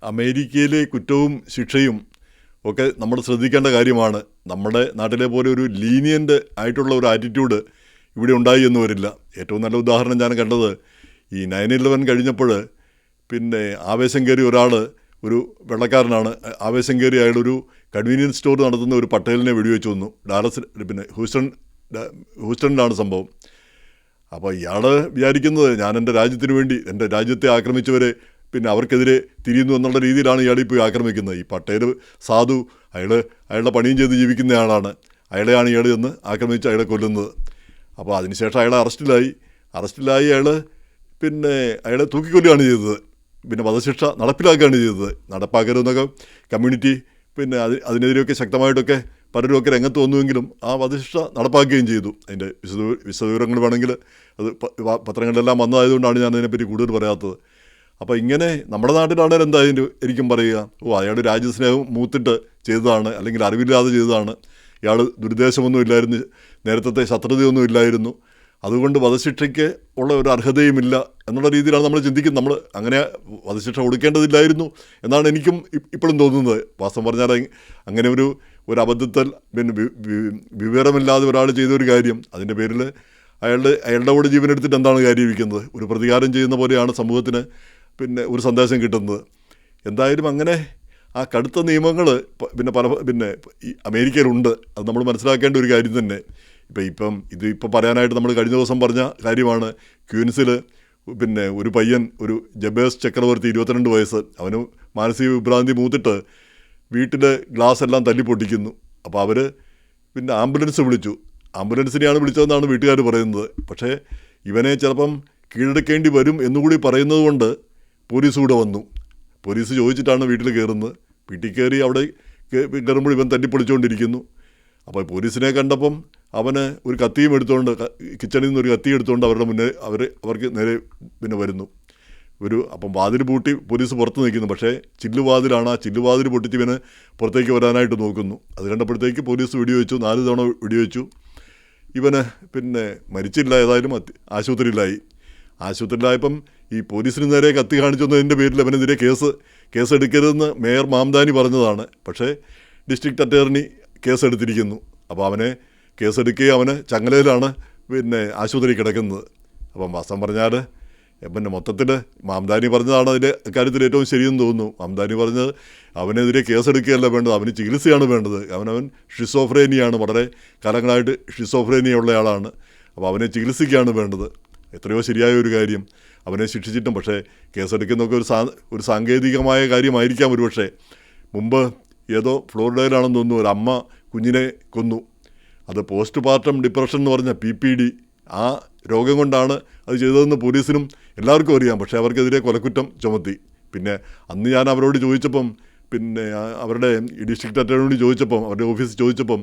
അമേരിക്കയിലെ കുറ്റവും ശിക്ഷയും ഒക്കെ നമ്മൾ ശ്രദ്ധിക്കേണ്ട കാര്യമാണ്. നമ്മുടെ നാട്ടിലെ പോലെ ഒരു ലീനിയൻ്റ് ആയിട്ടുള്ള ഒരു ആറ്റിറ്റ്യൂഡ് ഇവിടെ ഉണ്ടായി എന്ന് വരില്ല. ഏറ്റവും നല്ല ഉദാഹരണം ഞാൻ കണ്ടത് ഈ 9/11 കഴിഞ്ഞപ്പോൾ പിന്നെ ആവേശം കയറി ഒരാൾ, ഒരു വെള്ളക്കാരനാണ്, ആവേശം കയറി അയാളൊരു കൺവീനിയൻസ് സ്റ്റോർ നടത്തുന്ന ഒരു പട്ടേലിനെ വെടിവെച്ച് വന്നു. ഡാലസ് പിന്നെ ഹൂസ്റ്റണിലാണ് സംഭവം. അപ്പോൾ ഇയാൾ വിചാരിക്കുന്നത് ഞാൻ എൻ്റെ രാജ്യത്തിന് വേണ്ടി, എൻ്റെ രാജ്യത്തെ ആക്രമിച്ചവരെ പിന്നെ അവർക്കെതിരെ തിരിയുന്നു എന്നുള്ള രീതിയിലാണ് ഇയാളിപ്പോൾ ആക്രമിക്കുന്നത്. ഈ പട്ടേൽ സാധു, അയാളുടെ പണിയും ചെയ്ത് ജീവിക്കുന്ന ആളാണ്. അയാളെയാണ് ഇയാൾ ചെന്ന് ആക്രമിച്ച് അയാളെ കൊല്ലുന്നത്. അപ്പോൾ അതിനുശേഷം അയാളെ അറസ്റ്റിലായി അയാളെ തൂക്കിക്കൊല്ലുകയാണ് ചെയ്തത്. പിന്നെ വധശിക്ഷ നടപ്പിലാക്കുകയാണ് ചെയ്തത്. നടപ്പാക്കരുതെന്നൊക്കെ കമ്മ്യൂണിറ്റി അതിനെതിരെയൊക്കെ ശക്തമായിട്ടൊക്കെ പലരുമൊക്കെ രംഗത്ത് വന്നുവെങ്കിലും ആ വധശിക്ഷ നടപ്പാക്കുകയും ചെയ്തു. അതിൻ്റെ വിശദവിവരങ്ങൾ വേണമെങ്കിൽ അത് പത്രങ്ങളിലെല്ലാം വന്നതായതുകൊണ്ടാണ് ഞാൻ അതിനെപ്പറ്റി കൂടുതൽ പറയാത്തത്. അപ്പോൾ ഇങ്ങനെ നമ്മുടെ നാട്ടിലാണെങ്കിൽ എന്തായാലും എനിക്കും പറയുക, അയാളുടെ രാജ്യസ്നേഹം മൂത്തിട്ട് ചെയ്തതാണ്, അല്ലെങ്കിൽ അറിവില്ലാതെ ചെയ്തതാണ്, ഇയാൾ ദുരുദ്ദേശമൊന്നും ഇല്ലായിരുന്നു, നേരത്തെ ശത്രുതയൊന്നും ഇല്ലായിരുന്നു, അതുകൊണ്ട് വധശിക്ഷയ്ക്ക് ഉള്ള ഒരു അർഹതയുമില്ല എന്നുള്ള രീതിയിലാണ് നമ്മൾ ചിന്തിക്കുന്നത്. നമ്മൾ അങ്ങനെ വധശിക്ഷ കൊടുക്കേണ്ടതില്ലായിരുന്നു എന്നാണ് എനിക്കും ഇപ്പോഴും തോന്നുന്നത്. വാസ്തവം പറഞ്ഞാൽ അങ്ങനെ ഒരു അബദ്ധത്തിൽ വിവരമില്ലാതെ ഒരാൾ ചെയ്തൊരു കാര്യം, അതിൻ്റെ പേരിൽ അയാളുടെ കൂടെ ജീവനെടുത്തിട്ട് എന്താണ് കാര്യമിരിക്കുന്നത്? ഒരു പ്രതികാരം ചെയ്യുന്ന പോലെയാണ് സമൂഹത്തിന് ഒരു സന്ദേശം കിട്ടുന്നത്. എന്തായാലും അങ്ങനെ ആ കടുത്ത നിയമങ്ങൾ ഈ അമേരിക്കയിലുണ്ട്. അത് നമ്മൾ മനസ്സിലാക്കേണ്ട ഒരു കാര്യം തന്നെ. ഇതിപ്പോൾ പറയാനായിട്ട് നമ്മൾ കഴിഞ്ഞ ദിവസം പറഞ്ഞ കാര്യമാണ്. ക്യൂൻസിൽ ഒരു പയ്യൻ, ഒരു ജബേസ് ചക്രവർത്തി, 22 വയസ്സ്, അവന് മാനസിക വിഭ്രാന്തി മൂത്തിട്ട് വീട്ടിൽ ഗ്ലാസ് എല്ലാം തല്ലി പൊട്ടിക്കുന്നു. അപ്പോൾ അവർ ആംബുലൻസ് വിളിച്ചു. ആംബുലൻസിനെയാണ് വിളിച്ചതെന്നാണ് വീട്ടുകാർ പറയുന്നത്. പക്ഷേ ഇവനെ ചിലപ്പം കീഴടക്കേണ്ടി വരും എന്നുകൂടി പറയുന്നത് കൊണ്ട് പോലീസ് കൂടെ വന്നു. പോലീസ് ചോദിച്ചിട്ടാണ് വീട്ടിൽ കയറുന്നത്. വീട്ടിൽ കയറി അവിടെ കയറുമ്പോൾ ഇവൻ തല്ലിപ്പൊളിച്ചുകൊണ്ടിരിക്കുന്നു. അപ്പോൾ പോലീസിനെ കണ്ടപ്പം അവന് ഒരു കത്തിയും എടുത്തുകൊണ്ട്, കിച്ചണിൽ നിന്ന് ഒരു കത്തി എടുത്തുകൊണ്ട് അവരുടെ മുന്നേ അവർക്ക് നേരെ വരുന്നു. അപ്പം വാതിൽ പൂട്ടി പോലീസ് പുറത്ത് നിൽക്കുന്നു. പക്ഷേ ചില്ലുവാതിലാണ്. ആ ചില്ലുവാതിൽ പൊട്ടിച്ച് ഇവന് പുറത്തേക്ക് വരാനായിട്ട് നോക്കുന്നു. അത് കണ്ടപ്പോഴത്തേക്ക് പോലീസ് വെടിവെച്ചു. 4 തവണ വെടിവെച്ചു. ഇവന് മരിച്ചില്ല, ഏതായാലും ആശുപത്രിയിലായപ്പം ഈ പോലീസിന് നേരെ കത്തി കാണിച്ചതിൻ്റെ പേരിൽ അവനെതിരെ കേസെടുക്കരുതെന്ന് മേയർ മാംദാനി പറഞ്ഞതാണ്. പക്ഷേ ഡിസ്ട്രിക്ട് അറ്റോർണി കേസെടുത്തിരിക്കുന്നു. അപ്പോൾ അവനെ കേസെടുക്കുകയും അവന് ചങ്ങലയിലാണ് ആശുപത്രി കിടക്കുന്നത്. അപ്പം വാസ്തവം പറഞ്ഞാൽ മൊത്തത്തിൽ മാംദാനി പറഞ്ഞതാണ് അതിൻ്റെ കാര്യത്തിൽ ഏറ്റവും ശരിയെന്ന് തോന്നുന്നു. മാംദാനി പറഞ്ഞത് അവനെതിരെ കേസെടുക്കുകയല്ല വേണ്ടത്, അവന് ചികിത്സയാണ് വേണ്ടത്. അവൻ ഷിസോഫ്രേനിയാണ്, വളരെ കാലങ്ങളായിട്ട് ഷിസോഫ്രേനിയ ഉള്ളയാളാണ്. അപ്പോൾ അവനെ ചികിത്സിക്കുകയാണ് വേണ്ടത്. എത്രയോ ശരിയായ ഒരു കാര്യം. അവനെ ശിക്ഷിച്ചിട്ടും പക്ഷേ കേസെടുക്കുന്നതൊക്കെ ഒരു സാങ്കേതികമായ കാര്യമായിരിക്കാം ഒരുപക്ഷെ. മുമ്പ് ഏതോ ഫ്ലോറിഡയിലാണെന്ന് തോന്നുന്നു, ഒരു അമ്മ കുഞ്ഞിനെ കൊന്നു. അത് പോസ്റ്റ് പാർട്ടം ഡിപ്രഷൻ എന്ന് പറഞ്ഞ PPD, ആ രോഗം കൊണ്ടാണ് അത് ചെയ്തതെന്ന് പോലീസിനും എല്ലാവർക്കും അറിയാം. പക്ഷേ അവർക്കെതിരെ കൊലക്കുറ്റം ചുമത്തി. പിന്നെ അന്ന് ഞാൻ അവരോട് ചോദിച്ചപ്പം, അവരുടെ ഈ ഡിസ്ട്രിക്ട് അറ്റോർണിയോട് ചോദിച്ചപ്പം, അവരുടെ ഓഫീസിൽ ചോദിച്ചപ്പം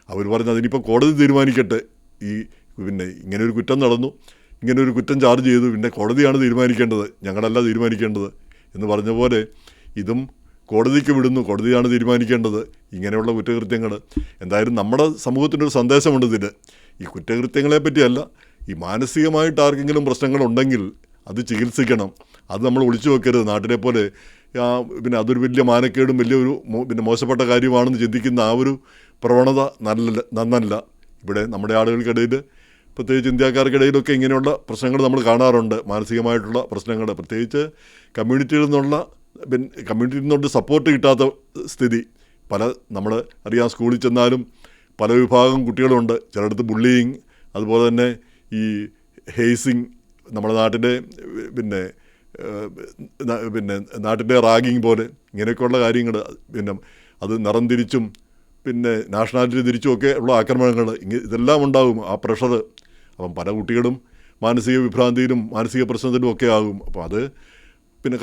അവർ പറഞ്ഞു അതിനിപ്പം കോടതി തീരുമാനിക്കട്ടെ. ഇങ്ങനെ ഒരു കുറ്റം നടന്നു, ഇങ്ങനെ ഒരു കുറ്റം ചാർജ് ചെയ്തു, പിന്നെ കോടതിയാണ് തീരുമാനിക്കേണ്ടത്, ഞങ്ങളല്ല തീരുമാനിക്കേണ്ടത് എന്ന് പറഞ്ഞ പോലെ ഇതും കോടതിക്ക് വിടുന്നു, കോടതിയാണ് തീരുമാനിക്കേണ്ടത് ഇങ്ങനെയുള്ള കുറ്റകൃത്യങ്ങൾ. എന്തായാലും നമ്മുടെ സമൂഹത്തിനൊരു സന്ദേശമുണ്ട് ഇതിൽ. ഈ കുറ്റകൃത്യങ്ങളെ പറ്റിയല്ല, ഈ മാനസികമായിട്ട് ആർക്കെങ്കിലും പ്രശ്നങ്ങളുണ്ടെങ്കിൽ അത് ചികിത്സിക്കണം. അത് നമ്മൾ ഒളിച്ചു വെക്കരുത്. നാട്ടിലെ പോലെ അതൊരു വലിയ മാനക്കേടും വലിയൊരു മോശപ്പെട്ട കാര്യമാണെന്ന് ചിന്തിക്കുന്ന ആ ഒരു പ്രവണത നന്നല്ല. ഇവിടെ നമ്മുടെ ആളുകൾക്കിടയിൽ, പ്രത്യേകിച്ച് ഇന്ത്യക്കാർക്കിടയിലൊക്കെ ഇങ്ങനെയുള്ള പ്രശ്നങ്ങൾ നമ്മൾ കാണാറുണ്ട്. മാനസികമായിട്ടുള്ള പ്രശ്നങ്ങൾ, പ്രത്യേകിച്ച് കമ്മ്യൂണിറ്റിയിൽ നിന്നുള്ള സപ്പോർട്ട് കിട്ടാത്ത സ്ഥിതി. നമ്മൾ അറിയാം, സ്കൂളിൽ ചെന്നാലും പല വിഭാഗം കുട്ടികളുണ്ട്. ചിലയിടത്ത് ബുള്ളിയിങ്, അതുപോലെ തന്നെ ഈ ഹേസിങ്, നമ്മുടെ നാട്ടിലെ നാട്ടിലെ റാഗിങ് പോലെ ഇങ്ങനെയൊക്കെയുള്ള കാര്യങ്ങൾ, അത് നിറം തിരിച്ചും നാഷണാലിറ്റി തിരിച്ചുമൊക്കെ ഉള്ള ആക്രമണങ്ങൾ, ഇതെല്ലാം ഉണ്ടാകും. ആ പ്രഷർ, അപ്പം പല കുട്ടികളും മാനസിക വിഭ്രാന്തിയിലും മാനസിക പ്രശ്നത്തിലും ഒക്കെ ആകും. അപ്പോൾ അത്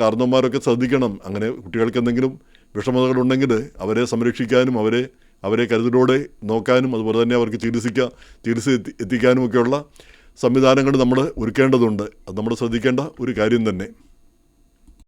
കാരണവന്മാരൊക്കെ ശ്രദ്ധിക്കണം. അങ്ങനെ കുട്ടികൾക്ക് എന്തെങ്കിലും വിഷമതകളുണ്ടെങ്കിൽ അവരെ സംരക്ഷിക്കാനും അവരെ കരുതലോടെ നോക്കാനും അതുപോലെ തന്നെ അവർക്ക് ചികിത്സ എത്തിക്കാനും ഒക്കെയുള്ള സംവിധാനങ്ങൾ നമ്മൾ ഒരുക്കേണ്ടതുണ്ട്. അത് നമ്മൾ ശ്രദ്ധിക്കേണ്ട ഒരു കാര്യം തന്നെ.